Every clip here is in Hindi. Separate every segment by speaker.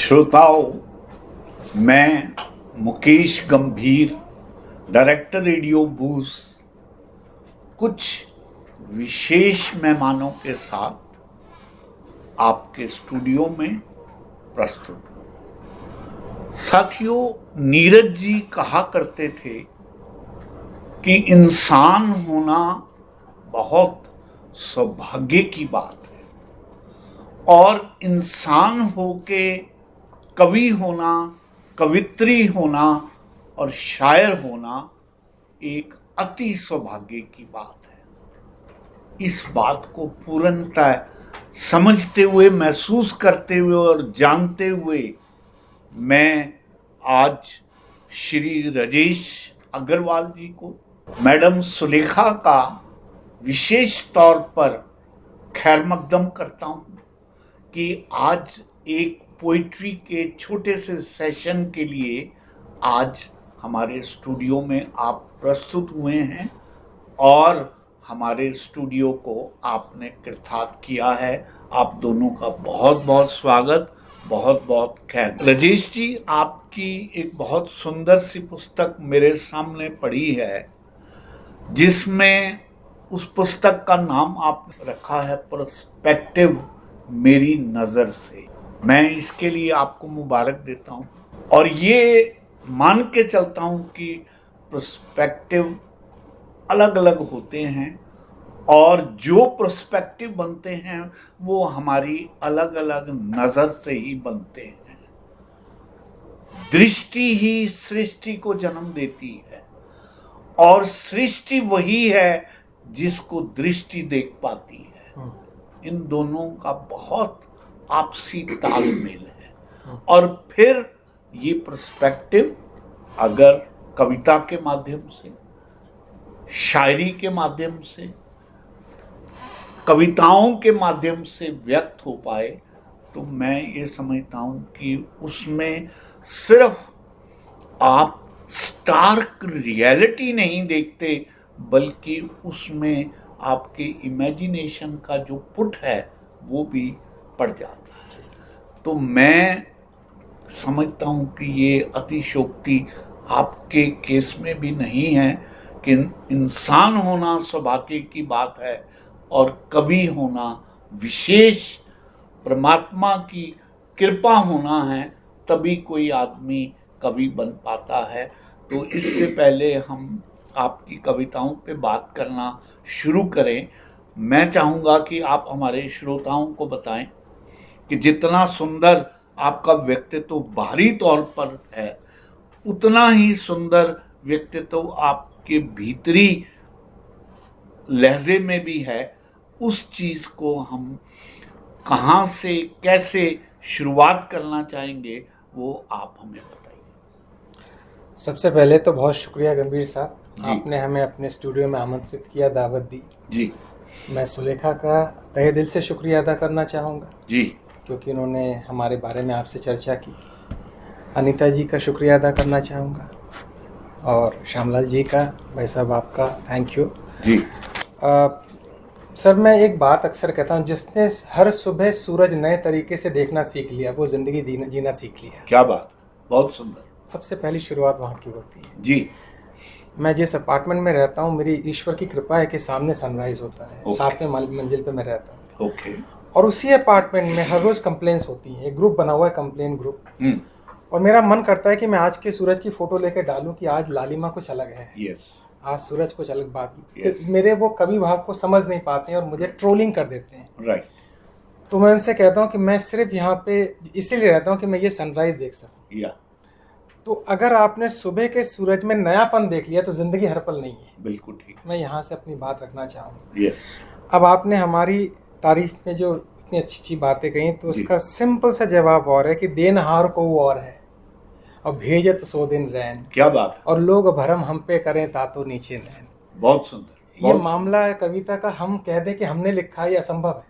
Speaker 1: श्रोताओं, मैं मुकेश गंभीर, डायरेक्टर रेडियो बूस्ट, कुछ विशेष मेहमानों के साथ आपके स्टूडियो में प्रस्तुत हूँ। साथियों, नीरज जी कहा करते थे कि इंसान होना बहुत सौभाग्य की बात है और इंसान होके कवि होना, कवित्री होना और शायर होना एक अति सौभाग्य की बात है। इस बात को पूर्णतः समझते हुए, महसूस करते हुए और जानते हुए मैं आज श्री राजेश अग्रवाल जी को, मैडम सुलेखा का विशेष तौर पर खैर मकदम करता हूँ कि आज एक पोइट्री के छोटे से सेशन के लिए आज हमारे स्टूडियो में आप प्रस्तुत हुए हैं और हमारे स्टूडियो को आपने कृतार्थ किया है। आप दोनों का बहुत बहुत स्वागत, बहुत बहुत खैर। राजेश जी, आपकी एक बहुत सुंदर सी पुस्तक मेरे सामने पड़ी है, जिसमें उस पुस्तक का नाम आपने रखा है पर्सपेक्टिव मेरी नज़र से। मैं इसके लिए आपको मुबारक देता हूँ और ये मान के चलता हूँ कि पर्सपेक्टिव अलग अलग होते हैं और जो पर्सपेक्टिव बनते हैं वो हमारी अलग अलग नज़र से ही बनते हैं। दृष्टि ही सृष्टि को जन्म देती है और सृष्टि वही है जिसको दृष्टि देख पाती है। इन दोनों का बहुत आपसी तालमेल है और फिर ये पर्सपेक्टिव अगर कविता के माध्यम से, शायरी के माध्यम से, कविताओं के माध्यम से व्यक्त हो पाए तो मैं ये समझता हूँ कि उसमें सिर्फ आप स्टार्क रियलिटी नहीं देखते, बल्कि उसमें आपके इमेजिनेशन का जो पुट है वो भी पड़ जाता है। तो मैं समझता हूँ कि ये अतिशयोक्ति आपके केस में भी नहीं है कि इंसान होना सौभाग्य की बात है और कवि होना विशेष परमात्मा की कृपा होना है, तभी कोई आदमी कवि बन पाता है। तो इससे पहले हम आपकी कविताओं पे बात करना शुरू करें, मैं चाहूँगा कि आप हमारे श्रोताओं को बताएं कि जितना सुंदर आपका व्यक्तित्व बाहरी तौर पर है, उतना ही सुंदर व्यक्तित्व आपके भीतरी लहजे में भी है। उस चीज़ को हम कहाँ से कैसे शुरुआत करना चाहेंगे वो आप हमें बताइए।
Speaker 2: सबसे पहले तो बहुत शुक्रिया गंभीर साहब, आपने हमें अपने स्टूडियो में आमंत्रित किया, दावत दी
Speaker 1: जी।
Speaker 2: मैं सुलेखा का तहे दिल से शुक्रिया अदा करना चाहूँगा जी, क्योंकि उन्होंने हमारे बारे में आपसे चर्चा की। अनीता जी का शुक्रिया अदा करना चाहूँगा और श्यामलाल जी का, भाई साहब आपका थैंक यू जी। सर, मैं एक बात अक्सर कहता हूँ, जिसने हर सुबह सूरज नए तरीके से देखना सीख लिया वो ज़िंदगी जीना सीख लिया।
Speaker 1: क्या बात, बहुत सुंदर।
Speaker 2: सबसे पहली शुरुआत वहाँ की होती है
Speaker 1: जी।
Speaker 2: मैं जिस अपार्टमेंट में रहता हूँ, मेरी ईश्वर की कृपा है कि सामने सनराइज होता है। 7वें मंजिल पे मैं रहता हूँ। और उसी अपार्टमेंट में हर रोज़ कंप्लेंट्स होती हैं। एक ग्रुप बना हुआ है, कंप्लेन ग्रुप। और मेरा मन करता है कि मैं आज के सूरज की फ़ोटो लेकर डालूं कि आज लालिमा कुछ अलग है। आज सूरज कुछ अलग बात। मेरे वो कवि भाव को समझ नहीं पाते हैं और मुझे ट्रोलिंग कर देते हैं। तो मैं उनसे कहता हूँ कि मैं सिर्फ यहाँ पे इसीलिए रहता हूँ कि मैं ये सनराइज देख सकूँ। तो अगर आपने सुबह के सूरज में नयापन देख लिया तो जिंदगी हर पल नहीं है।
Speaker 1: बिल्कुल ठीक।
Speaker 2: मैं यहाँ से अपनी बात रखना चाहूँगा। अब आपने हमारी तारीफ में जो इतनी अच्छी अच्छी बातें कही, तो उसका सिंपल सा जवाब और है कि देनहार को वो और है और भेजत सो दिन रैन।
Speaker 1: क्या बात।
Speaker 2: और लोग भरम हम पे करें तातो नीचे नैन।
Speaker 1: बहुत सुंदर।
Speaker 2: ये मामला है कविता का, हम कह दें कि हमने लिखा है, ये असंभव है।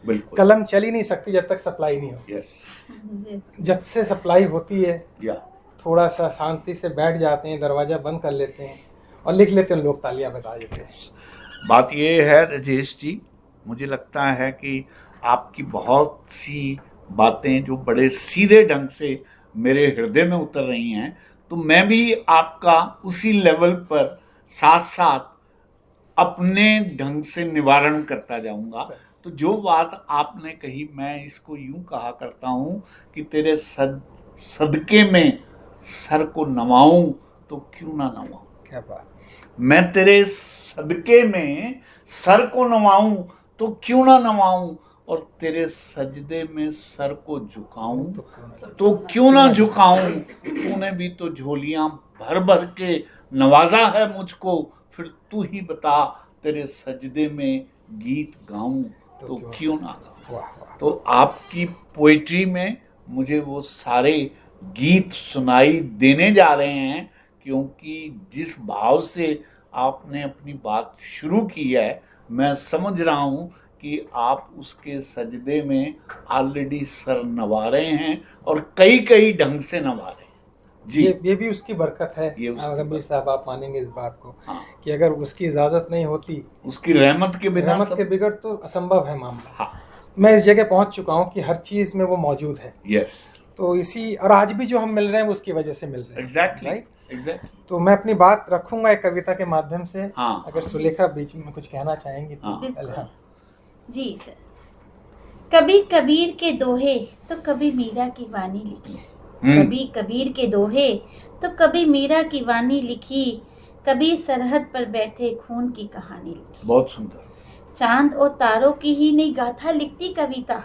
Speaker 1: बिल्कुल।
Speaker 2: कलम चल ही नहीं सकती जब तक सप्लाई नहीं होती। जब से सप्लाई होती है थोड़ा सा शांति से बैठ जाते हैं, दरवाज़ा बंद कर लेते हैं और लिख लेते हैं, लोग तालियां बजा देते हैं।
Speaker 1: बात ये है राजेश जी, मुझे लगता है कि आपकी बहुत सी बातें जो बड़े सीधे ढंग से मेरे हृदय में उतर रही हैं, तो मैं भी आपका उसी लेवल पर साथ साथ अपने ढंग से निवारण करता जाऊंगा। तो जो बात आपने कही, मैं इसको यूं कहा करता हूं कि तेरे सदके में सर को नवाऊं तो क्यों ना नवाऊं।
Speaker 2: क्या बात।
Speaker 1: मैं तेरे सदके में सर को नवाऊं तो क्यों ना नवाऊं, और तेरे सजदे में सर को झुकाऊं तो क्यों ना झुकाऊं। तूने भी तो झोलियां भर भर के नवाजा है मुझको, फिर तू ही बता तेरे सजदे में गीत गाऊं तो क्यों ना गाऊं। तो आपकी पोइट्री में मुझे वो सारे गीत सुनाई देने जा रहे हैं, क्योंकि जिस भाव से आपने अपनी बात शुरू की है, मैं समझ रहा हूं कि आप उसके सजदे में ऑलरेडी सर नवा रहे हैं और कई कई ढंग से नवा रहे हैं। जी,
Speaker 2: ये भी उसकी बरकत है। गंभीर साहब, आप मानेंगे इस बात को।
Speaker 1: हाँ।
Speaker 2: कि अगर उसकी इजाजत नहीं होती,
Speaker 1: उसकी रहमत के
Speaker 2: बिगड़ तो असंभव है मामला।
Speaker 1: हाँ।
Speaker 2: मैं इस जगह पहुंच चुका हूं कि हर चीज में वो मौजूद है।
Speaker 1: यस।
Speaker 2: तो इसी, और आज भी जो हम मिल रहे हैं वो उसकी वजह से मिल रहे हैं।
Speaker 1: Exactly,
Speaker 2: right.
Speaker 1: एग्जैक्टली।
Speaker 2: तो मैं अपनी बात रखूंगा एक कविता के माध्यम से।
Speaker 1: हाँ।
Speaker 2: अगर सुलेखा बीच में कुछ कहना चाहेंगी तो।
Speaker 3: हाँ। जी सर। कभी कबीर के दोहे तो कभी मीरा की वाणी लिखी, कभी कबीर के दोहे तो कभी मीरा की वाणी लिखी, कभी सरहद पर बैठे खून की कहानी लिखी।
Speaker 1: बहुत सुंदर।
Speaker 3: चांद और तारों की ही नहीं गाथा लिखती कविता,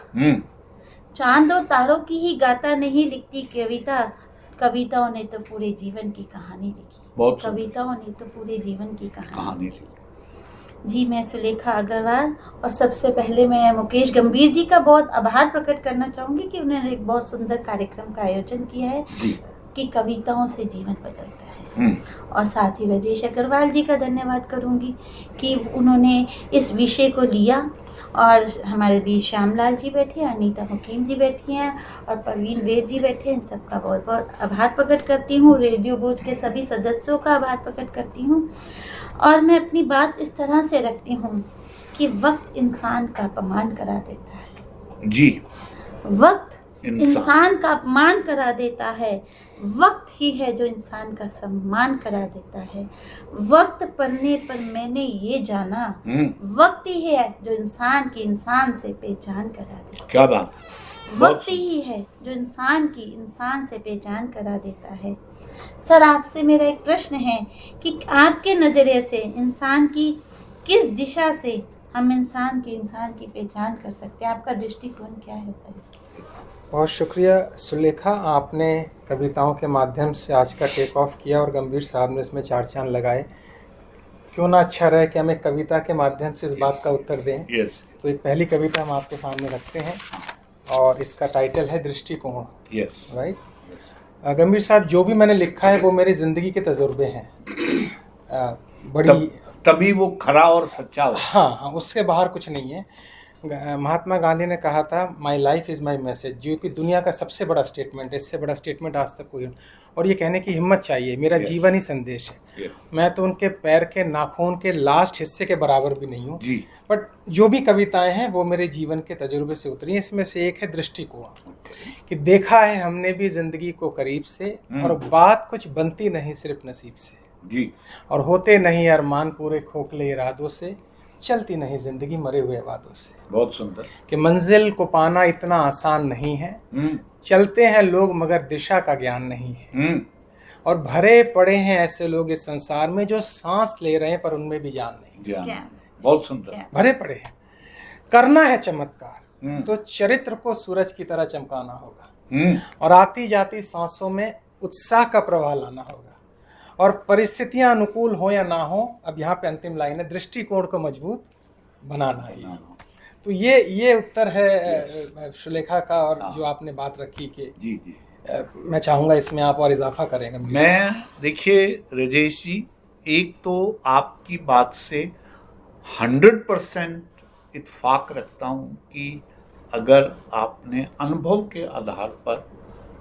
Speaker 3: चांद और तारों की ही गाथा नहीं लिखती कविता, कविताओं ने तो पूरे जीवन की कहानी लिखी।
Speaker 1: बहुत
Speaker 3: कविताओं ने तो पूरे जीवन की कहानी
Speaker 1: लिखी।
Speaker 3: जी, मैं सुलेखा अग्रवाल, और सबसे पहले मैं मुकेश गंभीर जी का बहुत आभार प्रकट करना चाहूँगी कि उन्होंने एक बहुत सुंदर कार्यक्रम का आयोजन किया है कि कविताओं से जीवन बदलता है। और साथ ही राजेश अग्रवाल जी का धन्यवाद करूँगी कि उन्होंने इस विषय को लिया, और हमारे बीच श्यामलाल जी बैठे हैं, अनीता मुकीम जी बैठी हैं, और परवीन वेद जी बैठे हैं। इन सबका बहुत बहुत आभार प्रकट करती हूँ। रेडियो बूथ के सभी सदस्यों का आभार प्रकट करती हूँ। और मैं अपनी बात इस तरह से रखती हूँ कि वक्त इंसान का अपमान करा देता है। जी, वक्त इंसान का अपमान करा देता है, वक्त ही है जो इंसान का सम्मान करा देता है। वक्त पढ़ने पर मैंने ये जाना, वक्त ही है जो इंसान की इंसान से पहचान करा देता है।
Speaker 1: क्या बात।
Speaker 3: वक्त ही है जो इंसान की इंसान से पहचान करा देता है। सर, आपसे मेरा एक प्रश्न है कि आपके नज़रिए से इंसान की किस दिशा से हम इंसान की पहचान कर सकते हैं? आपका दृष्टिकोण क्या है सर इसमें?
Speaker 2: बहुत शुक्रिया सुलेखा, आपने कविताओं के माध्यम से आज का टेक ऑफ किया और गंभीर साहब ने इसमें 4 चांद लगाए। क्यों ना अच्छा रहे कि हम एक कविता के माध्यम से इस बात का उत्तर दें। तो एक पहली कविता हम आपके सामने रखते हैं और इसका टाइटल है दृष्टिकोण। राइट। गंभीर साहब, जो भी मैंने लिखा है वो मेरी ज़िंदगी के तजुर्बे हैं। बड़ी
Speaker 1: तभी वो खरा और सच्चा हो।
Speaker 2: हाँ, उससे बाहर कुछ नहीं है। महात्मा गांधी ने कहा था my life is my message, जो कि दुनिया का सबसे बड़ा स्टेटमेंट है। इससे बड़ा स्टेटमेंट आज तक कोई, और ये कहने की हिम्मत चाहिए, मेरा जीवन ही संदेश है। मैं तो उनके पैर के नाखून के लास्ट हिस्से के बराबर भी नहीं हूँ, बट जो भी कविताएं हैं वो मेरे जीवन के तजुर्बे से उतरी हैं। इसमें से एक है दृष्टिकोण, कि देखा है हमने भी जिंदगी को करीब से, और बात कुछ बनती नहीं सिर्फ नसीब से जी, और होते नहीं अरमान पूरे खोखले इरादों से, चलती नहीं जिंदगी मरे हुए वादों से। बहुत सुंदर। कि मंजिल को पाना इतना आसान नहीं है, चलते हैं लोग मगर दिशा का ज्ञान नहीं है, और भरे पड़े हैं ऐसे लोग इस संसार में जो सांस ले रहे हैं पर उनमें भी जान नहीं।
Speaker 1: बहुत सुंदर।
Speaker 2: भरे पड़े हैं। करना है चमत्कार तो चरित्र को सूरज की तरह चमकाना होगा, और आती जाती सांसों में उत्साह का प्रवाह लाना होगा, और परिस्थितियां अनुकूल हो या ना हो, अब यहाँ पे अंतिम लाइन है, दृष्टिकोण को मजबूत बनाना है। तो ये उत्तर है सुलेखा का। और जो आपने बात रखी कि जी मैं चाहूँगा इसमें आप और इजाफा करेंगे।
Speaker 1: मैं, देखिए राजेश जी, एक तो आपकी बात से 100% इत्फाक रखता हूँ कि अगर आपने अनुभव के आधार पर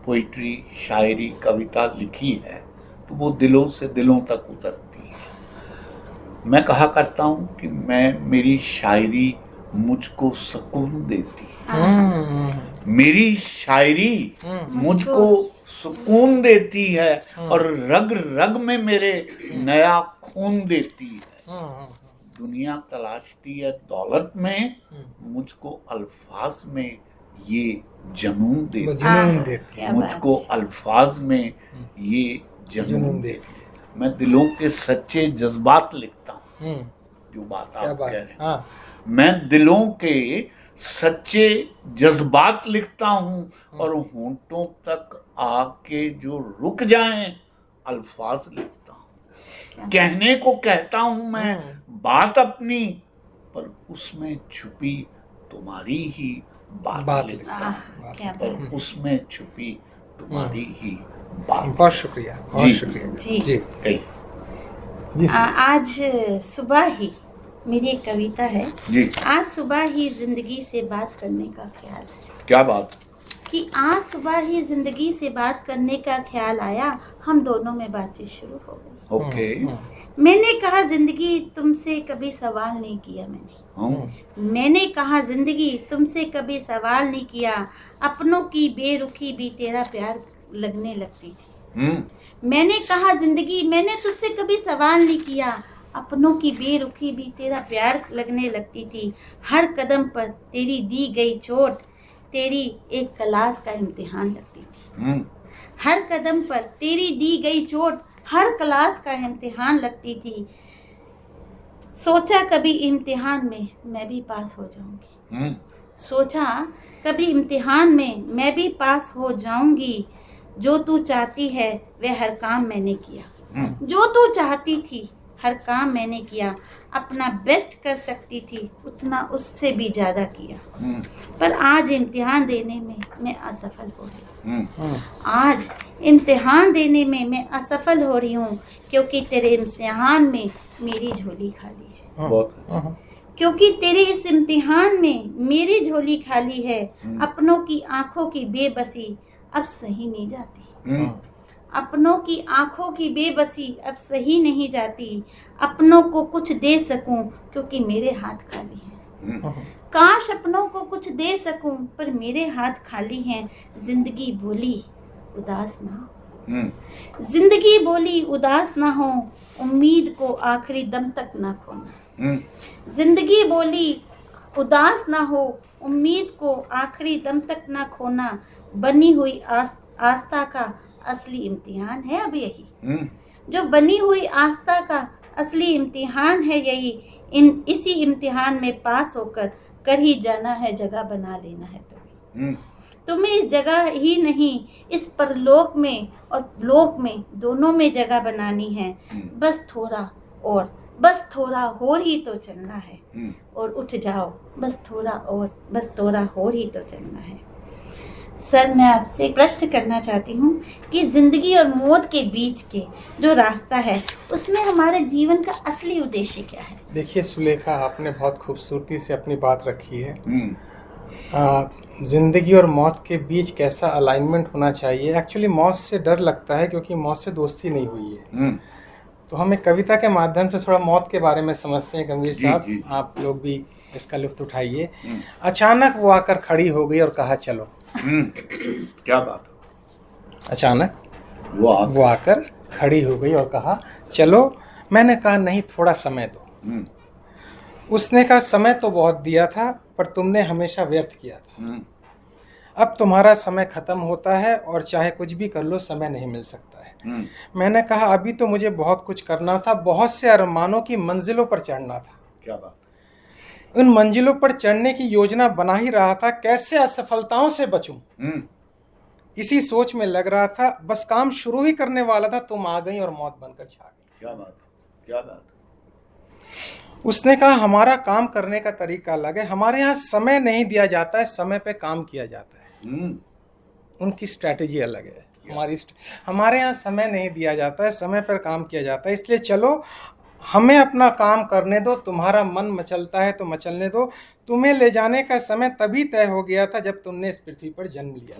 Speaker 1: पोइट्री, शायरी, कविता लिखी है तो वो दिलों से दिलों तक उतरती है। मैं कहा करता हूँ कि मेरी शायरी मुझको सुकून देती है, मेरी शायरी मुझको सुकून देती है और रग रग में मेरे नया खून देती है। दुनिया तलाशती है दौलत में, मुझको अल्फाज में ये जुनून देती है। मुझको अल्फाज में ये जुनून देती है। मैं दिलों के सच्चे जज्बात लिखता हूँ, जो बात आप कह रहे हैं। मैं दिलों के सच्चे जज्बात लिखता हूँ और होंठों तक आके जो रुक जाएं अल्फाज लिखता हूँ। कहने को कहता हूँ मैं बात अपनी, पर उसमें छुपी तुम्हारी ही बात लिखता हूँ। पर उसमें छुपी तुम्हारी ही बात।
Speaker 2: बहुत शुक्रिया, बहुत शुक्रिया
Speaker 3: जी। जी आज सुबह ही मेरी एक कविता है जी। आज सुबह ही जिंदगी से बात करने का ख्याल है।
Speaker 1: क्या बात?
Speaker 3: कि आज सुबह ही जिंदगी से बात करने का ख्याल आया, हम दोनों में बातचीत शुरू हो गई।
Speaker 1: ओके।
Speaker 3: मैंने कहा जिंदगी तुमसे कभी सवाल नहीं किया मैंने कहा जिंदगी तुमसे कभी सवाल नहीं किया, अपनों की बेरुखी भी तेरा प्यार लगने लगती थी। मैंने कहा जिंदगी मैंने तुझसे कभी सवाल नहीं किया, अपनों की बेरुखी भी तेरा प्यार लगने लगती थी। हर कदम पर तेरी दी गई चोट तेरी एक क्लास का इम्तिहान लगती थी। हर कदम पर तेरी दी गई चोट हर क्लास का इम्तिहान लगती थी। सोचा कभी इम्तिहान में मैं भी पास हो जाऊंगी। सोचा कभी इम्तिहान में मैं भी पास हो जाऊंगी। जो तू चाहती है वह हर काम मैंने किया। जो तू चाहती थी हर काम मैंने किया। अपना बेस्ट कर सकती थी उतना उससे भी ज़्यादा किया। पर आज इम्तिहान देने में मैं असफल हो रही हूँ। आज इम्तिहान देने में मैं असफल हो रही हूँ, क्योंकि तेरे इम्तिहान में मेरी झोली खाली है। क्योंकि तेरे इस इम्तिहान में मेरी झोली खाली है। अपनों की आंखों की बेबसी अब सही नहीं जाती। अपनों की आंखों की बेबसी अब सही नहीं जाती। अपनों को कुछ दे सकूं क्योंकि मेरे हाथ खाली हैं। काश अपनों को कुछ दे सकूं पर मेरे हाथ खाली हैं। जिंदगी बोली उदास ना हो। जिंदगी बोली उदास ना हो, उम्मीद को आखिरी दम तक ना खोना। जिंदगी बोली उदास ना हो, उम्मीद को आखिरी दम तक ना खोना। बनी हुई आस्था का असली इम्तिहान है अब यही। जो बनी हुई आस्था का असली इम्तिहान है यही। इसी इम्तिहान में पास होकर कर ही जाना है, जगह बना लेना है तुम्हें इस जगह ही नहीं, इस परलोक में और लोक में दोनों में जगह बनानी है। बस थोड़ा और ही तो चलना है। और उठ जाओ बस थोड़ा और ही तो चलना है। सर मैं आपसे एक प्रश्न करना चाहती हूँ कि ज़िंदगी और मौत के बीच के जो रास्ता है उसमें हमारे जीवन का असली उद्देश्य क्या है?
Speaker 2: देखिए सुलेखा, आपने बहुत खूबसूरती से अपनी बात रखी है। ज़िंदगी और मौत के बीच कैसा अलाइनमेंट होना चाहिए। एक्चुअली मौत से डर लगता है क्योंकि मौत से दोस्ती नहीं हुई है। तो हम एक कविता के माध्यम से थोड़ा मौत के बारे में समझते हैं। गंभीर साहब, आप लोग भी इसका लुत्फ उठाइए। अचानक वो आकर खड़ी हो गई और कहा चलो।
Speaker 1: क्या बात?
Speaker 2: अचानक वो आकर खड़ी हो गई और कहा चलो। मैंने कहा नहीं, थोड़ा समय दो। उसने कहा समय तो बहुत दिया था पर तुमने हमेशा व्यर्थ किया था। अब तुम्हारा समय खत्म होता है और चाहे कुछ भी कर लो समय नहीं मिल सकता है। मैंने कहा अभी तो मुझे बहुत कुछ करना था, बहुत से अरमानों की मंजिलों पर चढ़ना था।
Speaker 1: क्या बात?
Speaker 2: उन मंजिलों पर चढ़ने की योजना बना ही रहा था, कैसे असफलताओं से बचूं इसी सोच में लग रहा था। बस काम शुरू ही करने वाला था, तुम आ गई और मौत बनकर छा गई।
Speaker 1: क्या बात, क्या बात।
Speaker 2: उसने कहा हमारा काम करने का तरीका अलग है। हमारे यहाँ समय नहीं दिया जाता है, समय पे काम किया जाता है। उनकी स्ट्रैटेजी अलग है। हमारे यहाँ समय नहीं दिया जाता है, समय पर काम किया जाता है। इसलिए चलो हमें अपना काम करने दो। तुम्हारा मन मचलता है तो मचलने दो। तुम्हें ले जाने का समय तभी तय हो गया था जब तुमने इस पृथ्वी पर जन्म लिया।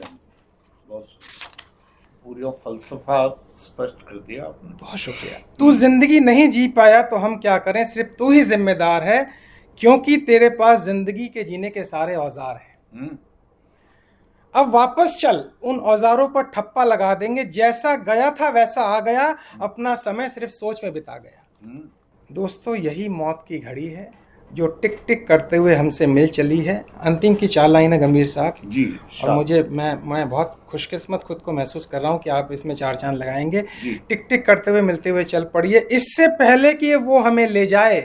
Speaker 1: पूरा फलसफा स्पष्ट कर दिया आपने।
Speaker 2: बहुत शुक्रिया। तू जिंदगी नहीं जी पाया तो हम क्या करें, सिर्फ तू ही जिम्मेदार है, क्योंकि तेरे पास जिंदगी के जीने के सारे औजार हैं। अब वापस चल, उन औजारों पर ठप्पा लगा देंगे, जैसा गया था वैसा आ गया, अपना समय सिर्फ सोच में बिता गया। दोस्तों, यही मौत की घड़ी है जो टिक टिक करते हुए हमसे मिल चली है। अंतिम की 4 लाइन है गंभीर साहब
Speaker 1: जी।
Speaker 2: और मुझे मैं बहुत खुशकिस्मत खुद को महसूस कर रहा हूँ कि आप इसमें 4 चांद लगाएंगे। टिक टिक करते हुए मिलते हुए चल पड़िए, इससे पहले कि वो हमें ले जाए,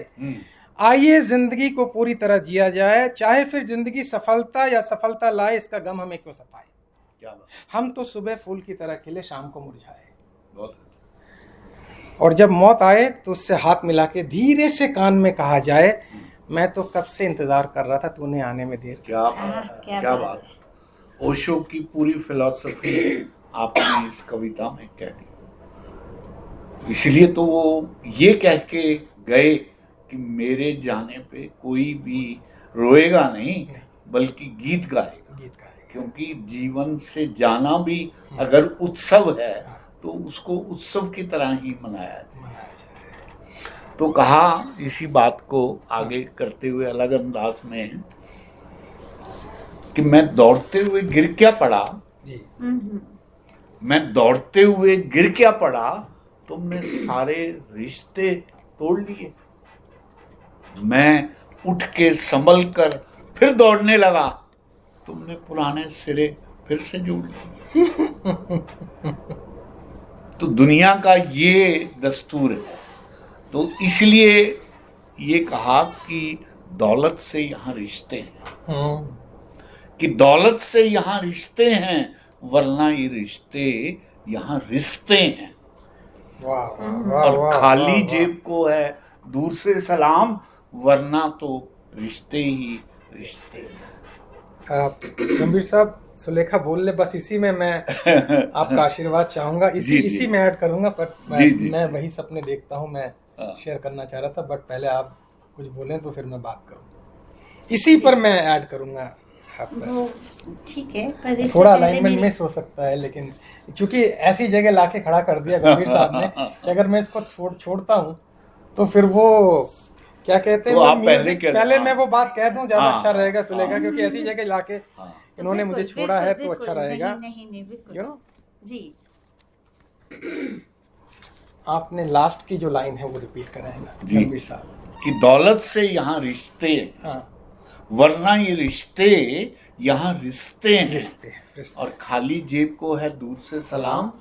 Speaker 2: आइए जिंदगी को पूरी तरह जिया जाए, चाहे फिर जिंदगी सफलता या सफलता लाए, इसका गम हमें क्यों सताए।
Speaker 1: क्या बात।
Speaker 2: हम तो सुबह फूल की तरह खिले, शाम को मुरझाए, और जब मौत आए तो उससे हाथ मिला के धीरे से कान में कहा जाए, मैं तो कब से इंतजार कर रहा था, तूने आने में देर।
Speaker 1: क्या बात। ओशो की पूरी फिलॉसफी आपने इस कविता में कह दी। इसलिए तो वो ये कह के गए कि मेरे जाने पे कोई भी रोएगा नहीं, बल्कि गीत गाएगा। क्योंकि जीवन से जाना भी अगर उत्सव है तो उसको उत्सव की तरह ही मनाया जाए। तो कहा इसी बात को आगे करते हुए अलग अंदाज में कि मैं दौड़ते हुए गिर क्या पड़ा जी, मैं दौड़ते हुए गिर क्या पड़ा, तुमने सारे रिश्ते तोड़ लिए। मैं उठ के संभल कर फिर दौड़ने लगा, तुमने पुराने सिरे फिर से जोड़ लिए। तो दुनिया का ये दस्तूर है। तो इसलिए ये कहा कि दौलत से यहाँ रिश्ते हैं, कि दौलत से यहाँ रिश्ते हैं, वरना ये रिश्ते यहाँ रिश्ते हैं। और खाली जेब को है दूर से सलाम, वरना तो रिश्ते ही रिश्ते हैं।
Speaker 2: गंभीर साहब, सुलेखा बोल ले, बस इसी में मैं आपका आशीर्वाद चाहूंगा, इसी में ऐड करूंगा, पर मैं वही सपने देखता हूँ, मैं शेयर करना चाह रहा था, बट पहले आप कुछ बोलें तो फिर मैं बात करूँ, इसी पर मैं ऐड करूँगा।
Speaker 3: ठीक है, पर
Speaker 2: थोड़ा अलाइनमेंट मिस हो सकता है, लेकिन चूंकि ऐसी जगह लाके खड़ा कर दिया गंभीर साहब ने कि अगर मैं इसको छोड़ता हूँ तो फिर वो क्या कहते हैं, तो पहले मैं वो बात कह दूं, ज्यादा अच्छा रहेगा सुलेखा, क्योंकि ऐसी जगह लाके इन्होंने मुझे छोड़ा है तो अच्छा रहेगा। यू नो
Speaker 3: जी,
Speaker 2: आपने लास्ट की जो लाइन है वो रिपीट कराएगा गंभीर साहब,
Speaker 1: कि दौलत से यहाँ रिश्ते, वरना ये रिश्ते यहाँ रिश्ते हैं, और खाली जेब को है दूर से सलाम,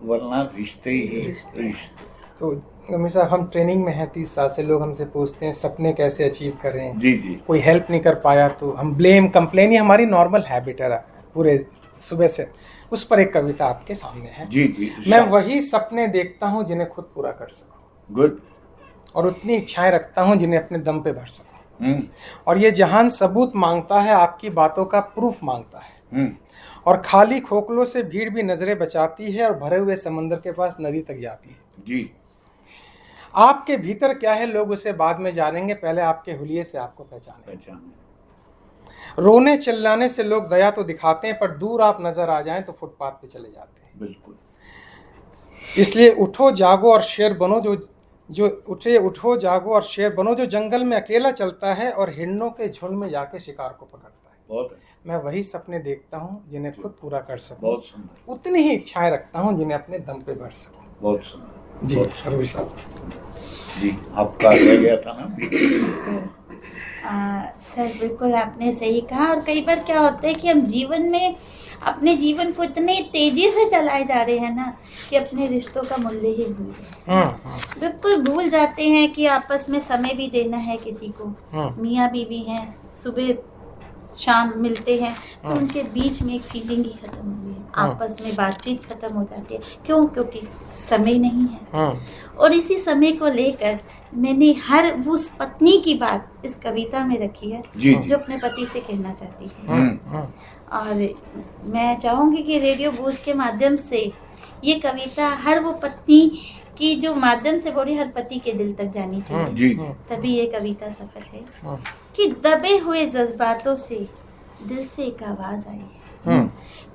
Speaker 1: वरना रिश्ते ही रिश्ते।
Speaker 2: तो गंभीर साहब, हम ट्रेनिंग में हैं 30 साल से, लोग हमसे पूछते हैं सपने कैसे अचीव करें।
Speaker 1: जी,
Speaker 2: कोई हेल्प नहीं कर पाया तो हम ब्लेम कंप्लेन, ही हमारी नॉर्मल हैबिट है पूरे सुबह से। उस पर एक कविता आपके सामने है।
Speaker 1: जी।
Speaker 2: मैं वही सपने देखता हूँ जिन्हें खुद पूरा कर सकूं,
Speaker 1: गुड,
Speaker 2: और उतनी इच्छाएं रखता हूँ जिन्हें अपने दम पे भर सकूं। और ये जहान सबूत मांगता है, आपकी बातों का प्रूफ मांगता है, और खाली खोखलों से भीड़ भी नजरें बचाती है, और भरे हुए समंदर के पास नदी तक जाती है।
Speaker 1: जी,
Speaker 2: आपके भीतर क्या है लोग उसे बाद में जानेंगे, पहले आपके हुलिये से आपको पहचाने। रोने चिल्लाने से लोग दया तो दिखाते हैं, पर दूर आप नजर आ जाएं तो फुटपाथ पे चले जाते हैं।
Speaker 1: बिल्कुल।
Speaker 2: इसलिए उठो जागो और शेर बनो, उठो जागो और शेर बनो, जो जंगल में अकेला चलता है और हिरणों के झुंड में जाके शिकार को पकड़ता है।
Speaker 1: बहुत। मैं
Speaker 2: वही सपने देखता हूँ जिन्हें खुद पूरा कर सकूं,
Speaker 1: बहुत सुंदर।
Speaker 2: उतनी ही इच्छाएं रखता हूँ जिन्हें अपने दम पे भर सकूं।
Speaker 1: बहुत सुंदर
Speaker 2: जी गंभीर साहब।
Speaker 1: जी, आपका रह गया था ना।
Speaker 3: सर बिल्कुल आपने सही कहा। और कई बार क्या होता है कि हम जीवन में अपने जीवन को इतने तेजी से चलाए जा रहे हैं ना कि अपने रिश्तों का मूल्य ही भूल गए। बिल्कुल भूल जाते हैं कि आपस में समय भी देना है किसी को। मियाँ बीवी हैं, सुबह शाम मिलते हैं, तो उनके बीच में एक फीलिंग ही खत्म हो गई है, आपस में बातचीत खत्म हो जाती है। क्यों? क्योंकि समय नहीं है। और इसी समय को लेकर मैंने हर उस पत्नी की बात इस कविता में रखी है जो अपने पति से कहना चाहती है। और मैं चाहूँगी कि रेडियो बूस्ट के माध्यम से ये कविता हर वो पत्नी की जो माध्यम से बोली हर पति के दिल तक जानी चाहिए। तभी ये कविता सफल है कि दबे हुए जज्बातों से दिल से एक आवाज आई है,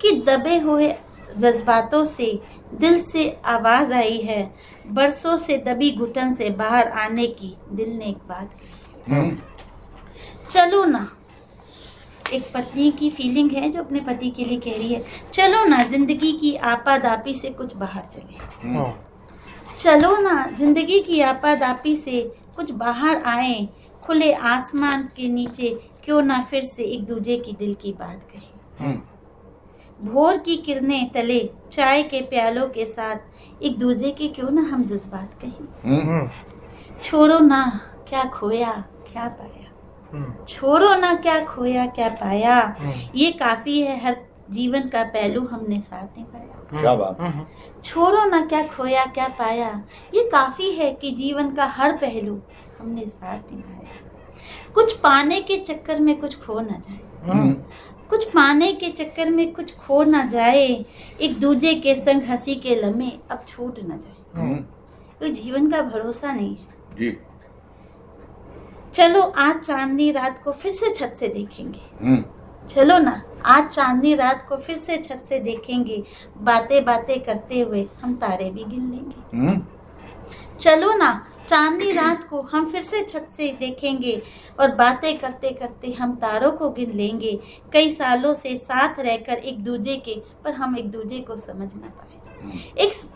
Speaker 3: कि दबे हुए जज्बातों से दिल से आवाज आई है, बरसों से दबी घुटन से बाहर आने की दिल ने एक बात की। चलो ना, एक पत्नी की फीलिंग है जो अपने पति के लिए कह रही है, चलो ना जिंदगी की आपादापी से कुछ बाहर चले, चलो ना जिंदगी की आपादापी से कुछ बाहर आए, खुले आसमान के नीचे क्यों ना फिर से एक दूजे की दिल की बात कहें, भोर की किरणें तले चाय के प्यालों के साथ एक दूजे के क्यों ना हम जज्बात कहें, छोड़ो ना क्या खोया क्या पाया, छोड़ो ना क्या खोया क्या पाया, ये काफी है हर जीवन का पहलू हमने साथ निभाया,
Speaker 1: क्या बात,
Speaker 3: छोड़ो ना क्या खोया क्या पाया, ये काफी है कि जीवन का हर पहलू हमने साथ निभाया, कुछ पाने के चक्कर में कुछ खो ना जाए, कुछ पाने के चक्कर में कुछ खो ना जाए, एक दूजे के संग हंसी के लम्हे अब छूट ना जाए, तो जीवन का भरोसा नहीं है
Speaker 1: जी।
Speaker 3: चलो आज चांदनी रात को फिर से छत से देखेंगे, चलो ना आज चांदनी रात को फिर से छत से देखेंगे, बातें बातें करते हुए हम तारे भी गिन लेंगे, चलो ना चांदनी रात को हम फिर से छत से देखेंगे और बातें करते करते हम तारों को गिन लेंगे, कई सालों से साथ रहकर एक दूजे के पर हम एक दूजे को समझ ना पाए,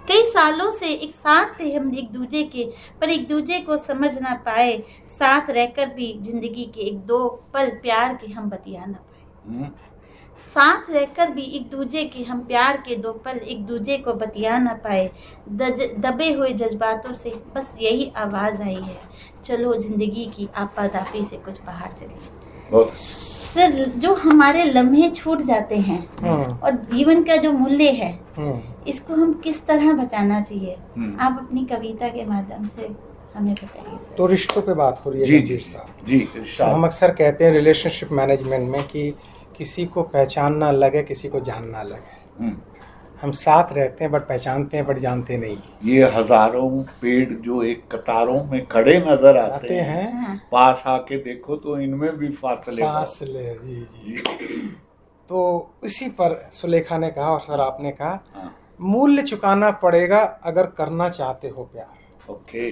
Speaker 3: कई सालों से एक साथ थे हम एक दूजे के पर एक दूजे को समझ ना पाए, साथ रहकर भी जिंदगी के एक दो पल प्यार के हम बतिया ना पाए, साथ रहकर भी एक दूजे के हम प्यार के दो पल एक दूजे को बतिया ना पाए, दबे हुए जज्बातों से बस यही आवाज़ आई है, चलो जिंदगी की आपादापी से कुछ बाहर चले। सर जो हमारे लम्हे छूट जाते हैं और जीवन का जो मूल्य है इसको हम किस तरह बचाना चाहिए, आप अपनी कविता के माध्यम से हमें बताइए सर।
Speaker 2: तो रिश्तों पे बात हो रही है
Speaker 1: जी
Speaker 2: गंभीर साहब।
Speaker 1: जी
Speaker 2: तो हम अक्सर कहते हैं रिलेशनशिप मैनेजमेंट में कि किसी को पहचान ना लगे किसी को जान ना लगे, हम साथ रहते हैं बट पहचानते हैं बट जानते नहीं।
Speaker 1: ये हजारों पेड़ जो एक कतारों में खड़े नजर आते हैं, पास आके देखो तो इनमें भी फासले
Speaker 2: जी जी, तो इसी पर सुलेखा ने कहा और सर आपने कहा मूल्य चुकाना पड़ेगा अगर करना चाहते हो प्यार,
Speaker 1: ओके,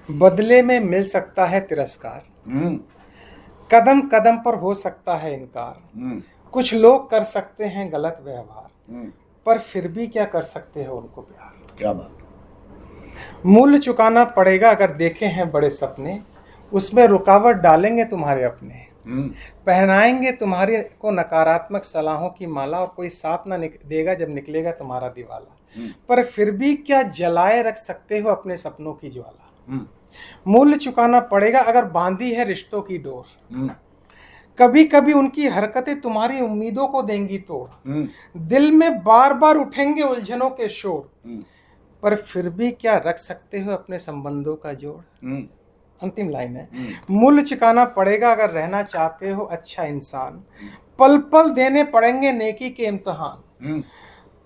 Speaker 2: बदले में मिल सकता है तिरस्कार, कदम कदम पर हो सकता है इनकार, कुछ लोग कर सकते हैं गलत व्यवहार, पर फिर भी क्या कर सकते हो उनको प्यार।
Speaker 1: क्या बात,
Speaker 2: मूल्य चुकाना पड़ेगा अगर देखे हैं बड़े सपने, उसमें रुकावट डालेंगे तुम्हारे अपने, पहनाएंगे तुम्हारी को नकारात्मक सलाहों की माला, और कोई साथ ना देगा जब निकलेगा तुम्हारा दिवाला, पर फिर भी क्या जलाए रख सकते हो अपने सपनों की ज्वाला। मूल्य चुकाना पड़ेगा अगर बांधी है रिश्तों की डोर, कभी कभी उनकी हरकतें तुम्हारी उम्मीदों को देंगी तोड़, दिल में बार बार उठेंगे उलझनों के शोर, पर फिर भी क्या रख सकते हो अपने संबंधों का जोड़। अंतिम लाइन है, मूल्य चुकाना पड़ेगा अगर रहना चाहते हो अच्छा इंसान, पल पल देने पड़ेंगे नेकी के इम्तिहान,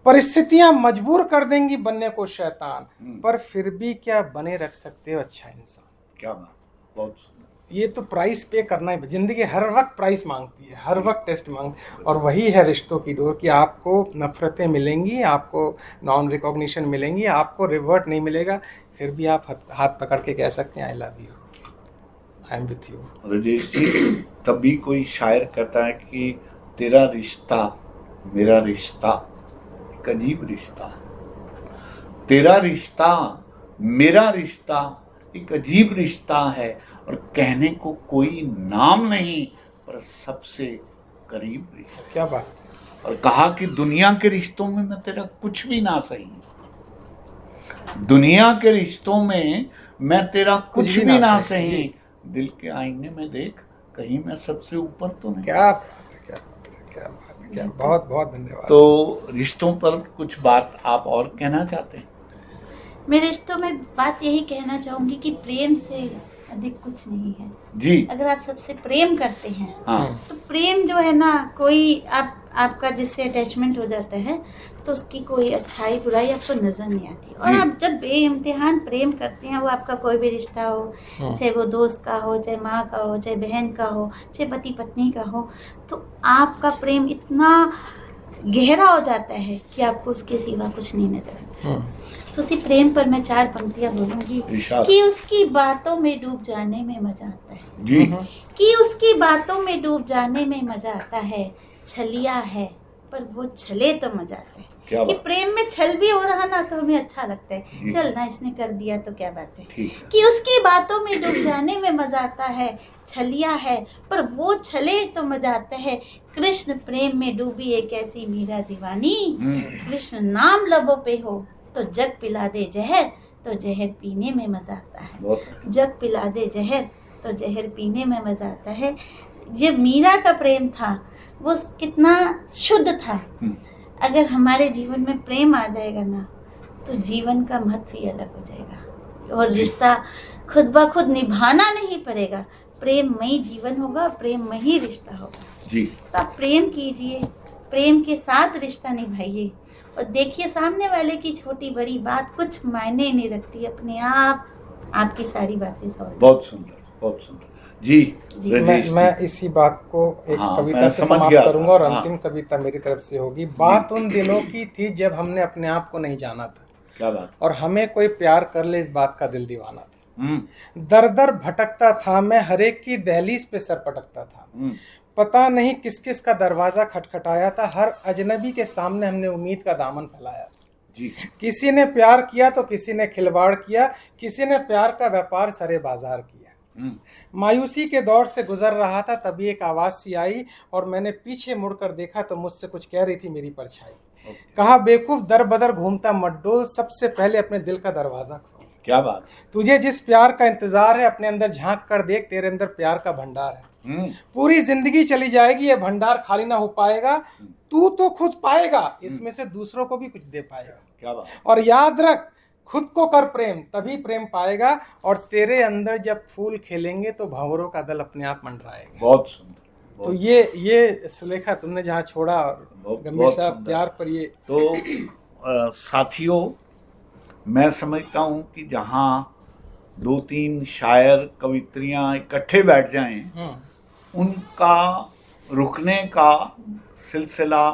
Speaker 2: परिस्थितियां मजबूर कर देंगी बनने को शैतान, पर फिर भी क्या बने रख सकते हो अच्छा इंसान।
Speaker 1: क्या बात, बहुत
Speaker 2: ये तो प्राइस पे करना है, जिंदगी हर वक्त प्राइस मांगती है, हर वक्त टेस्ट और वही है रिश्तों की डोर कि आपको नफरतें मिलेंगी, आपको नॉन रिकॉग्निशन मिलेंगी, आपको रिवर्ट नहीं मिलेगा, फिर भी आप हाथ पकड़ के कह सकते हैं I love you, I am with you.
Speaker 1: Rajesh ji, तभी कोई शायर कहता है कि तेरा रिश्ता मेरा रिश्ता एक अजीब रिश्ता, तेरा रिश्ता मेरा रिश्ता एक अजीब रिश्ता है, और कहने को कोई नाम नहीं पर सबसे करीब रिश्ता।
Speaker 2: क्या बात।
Speaker 1: और कहा कि दुनिया के रिश्तों में मैं तेरा कुछ भी ना सही, दुनिया के रिश्तों में मैं तेरा कुछ भी ना सही, दिल के आईने में देख कहीं मैं सबसे ऊपर तो नहीं।
Speaker 2: क्या बात है, क्या बात है, क्या बात है, क्या, बहुत बहुत धन्यवाद।
Speaker 1: तो रिश्तों पर कुछ बात आप और कहना चाहते हैं?
Speaker 3: मैं रिश्तों में बात यही कहना चाहूंगी कि प्रेम से अधिक कुछ नहीं है
Speaker 1: जी।
Speaker 3: अगर आप सबसे प्रेम करते हैं
Speaker 1: हाँ।
Speaker 3: तो प्रेम जो है ना, कोई आपका जिससे अटैचमेंट हो जाता है तो उसकी कोई अच्छाई बुराई आपको नज़र नहीं आती, और आप जब बेइम्तिहान प्रेम करते हैं, वो आपका कोई भी रिश्ता हो, चाहे वो दोस्त का हो, चाहे माँ का हो, चाहे बहन का हो, चाहे पति पत्नी का हो, तो आपका प्रेम इतना गहरा हो जाता है कि आपको उसके सिवा कुछ नहीं नजर आता। तो उसी प्रेम पर मैं 4 पंक्तियां बोलूंगी कि उसकी बातों में डूब जाने में मजा आता है
Speaker 1: जी,
Speaker 3: कि उसकी बातों में डूब जाने में मजा आता है, छलिया है पर वो छले तो मजा आता है। कि प्रेम में छल भी हो रहा ना तो हमें अच्छा लगता है, चल ना इसने कर दिया तो क्या बात है। कि उसकी बातों में डूब जाने में मजा आता है, छलिया है पर वो छले तो मजा आता है। कृष्ण प्रेम में डूबी एक ऐसी मीरा दीवानी, कृष्ण नाम लबों पे हो तो जग पिला दे जहर, तो जहर पीने में मजा आता है। जग पिला दे जहर तो जहर पीने में मजा आता है। जब मीरा का प्रेम था वो कितना शुद्ध था। अगर हमारे जीवन में प्रेम आ जाएगा ना तो जीवन का महत्व ही अलग हो जाएगा और रिश्ता खुद ब खुद निभाना नहीं पड़ेगा। प्रेममयी जीवन होगा, प्रेममयी रिश्ता होगा जी। सब प्रेम कीजिए, प्रेम के साथ रिश्ता निभाइए और देखिए सामने वाले की छोटी बड़ी बात कुछ मायने नहीं रखती, अपने आप आपकी सारी बातें सॉल्व।
Speaker 1: बहुत सुंदर, बहुत सुंदर जी, जी।
Speaker 2: मैं इसी बात को एक कविता से समाप्त करूंगा और अंतिम कविता मेरी तरफ से होगी। बात उन दिनों की थी जब हमने अपने आप को नहीं जाना था,
Speaker 1: क्या बात,
Speaker 2: और हमें कोई प्यार कर ले इस बात का दिल दीवाना था। दर दर भटकता था मैं, हर एक की दहलीज पे सर पटकता था, पता नहीं किस किस का दरवाजा खटखटाया था, हर अजनबी के सामने हमने उम्मीद का दामन फैलाया था जी। किसी ने प्यार किया तो किसी ने खिलवाड़ किया, किसी ने प्यार का व्यापार सरे बाजार किया। मायूसी के दौर से गुजर रहा था तभी एक आवाज सी आई और मैंने पीछे मुड़कर देखा तो मुझसे कुछ कह रही थी मेरी परछाई। कहा बेवकूफ दर बदर घूमता मड्डोल, सबसे पहले अपने दिल का दरवाजा खोल।
Speaker 1: क्या बात,
Speaker 2: तुझे जिस प्यार का इंतजार है अपने अंदर झांक कर देख, तेरे अंदर प्यार का भंडार है। पूरी जिंदगी चली जाएगी ये भंडार खाली ना हो पाएगा, तू तो खुद पाएगा इसमें से दूसरों को भी कुछ दे पाएगा। क्या बात, और याद रख खुद को कर प्रेम तभी प्रेम पाएगा, और तेरे अंदर जब फूल खिलेंगे तो भंवरों का दल अपने आप मंडराएगा।
Speaker 1: बहुत सुंदर।
Speaker 2: तो ये सुलेखा तुमने जहाँ छोड़ा और गंभीर साहब प्यार पर ये
Speaker 1: तो साथियों, मैं समझता हूँ कि जहाँ 2-3 शायर कवित्रियाँ इकट्ठे बैठ जाएं, उनका रुकने का सिलसिला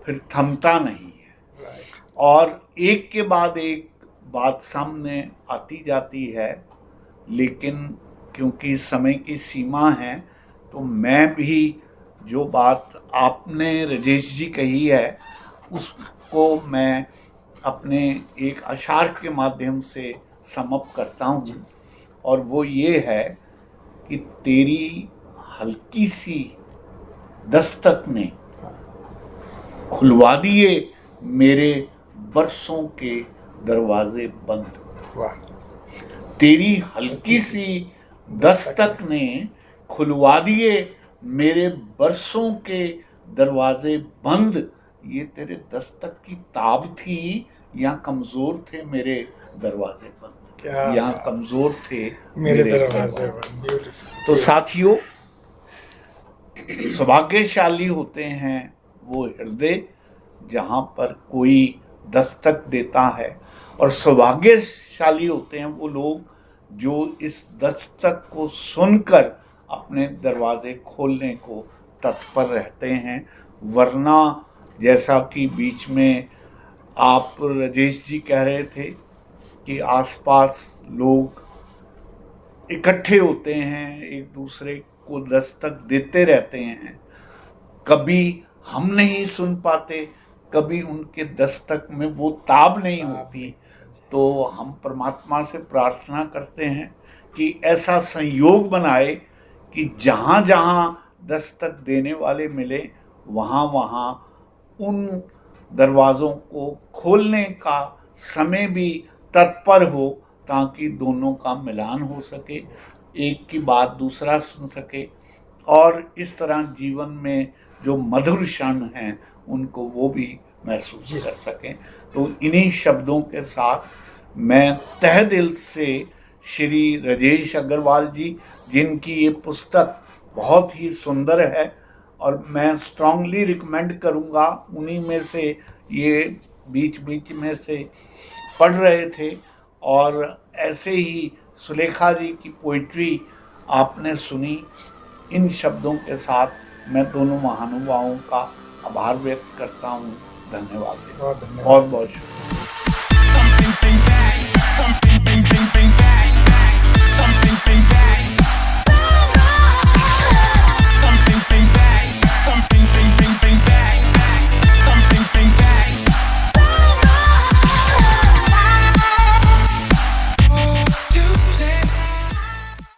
Speaker 1: फिर थमता नहीं है और एक के बाद एक बात सामने आती जाती है। लेकिन क्योंकि समय की सीमा है तो मैं भी जो बात आपने राजेश जी कही है उसको मैं अपने एक अशार के माध्यम से समअप करता हूँ, और वो ये है कि तेरी हल्की सी दस्तक ने खुलवा दिए मेरे बरसों के दरवाजे बंद। वाह, तेरी हल्की सी दस्तक ने खुलवा दिए मेरे बरसों के दरवाजे बंद। ये तेरे दस्तक की ताब थी या कमजोर थे मेरे दरवाजे बंद, या कमजोर थे मेरे दरवाजे बंद। तो साथियों, सौभाग्यशाली होते हैं वो हृदय जहाँ पर कोई दस्तक देता है, और सौभाग्यशाली होते हैं वो लोग जो इस दस्तक को सुनकर अपने दरवाजे खोलने को तत्पर रहते हैं। वरना जैसा कि बीच में आप राजेश जी कह रहे थे कि आसपास लोग इकट्ठे होते हैं, एक दूसरे को दस्तक देते रहते हैं, कभी हम नहीं सुन पाते, कभी उनके दस्तक में वो ताब नहीं होती। तो हम परमात्मा से प्रार्थना करते हैं कि ऐसा संयोग बनाए कि जहाँ जहाँ दस्तक देने वाले मिले वहाँ वहाँ उन दरवाज़ों को खोलने का समय भी तत्पर हो, ताकि दोनों का मिलान हो सके, एक की बात दूसरा सुन सके, और इस तरह जीवन में जो मधुर क्षण हैं उनको वो भी महसूस कर सकें। तो इन्हीं शब्दों के साथ मैं तहे दिल से श्री राजेश अग्रवाल जी, जिनकी ये पुस्तक बहुत ही सुंदर है और मैं स्ट्रांगली रिकमेंड करूँगा, उन्हीं में से ये बीच बीच में से पढ़ रहे थे, और ऐसे ही सुलेखा जी की पोइट्री आपने सुनी। इन शब्दों के साथ मैं दोनों महानुभावों का आभार व्यक्त करता हूँ। धन्यवाद, बहुत बहुत शुक्रिया।
Speaker 4: company.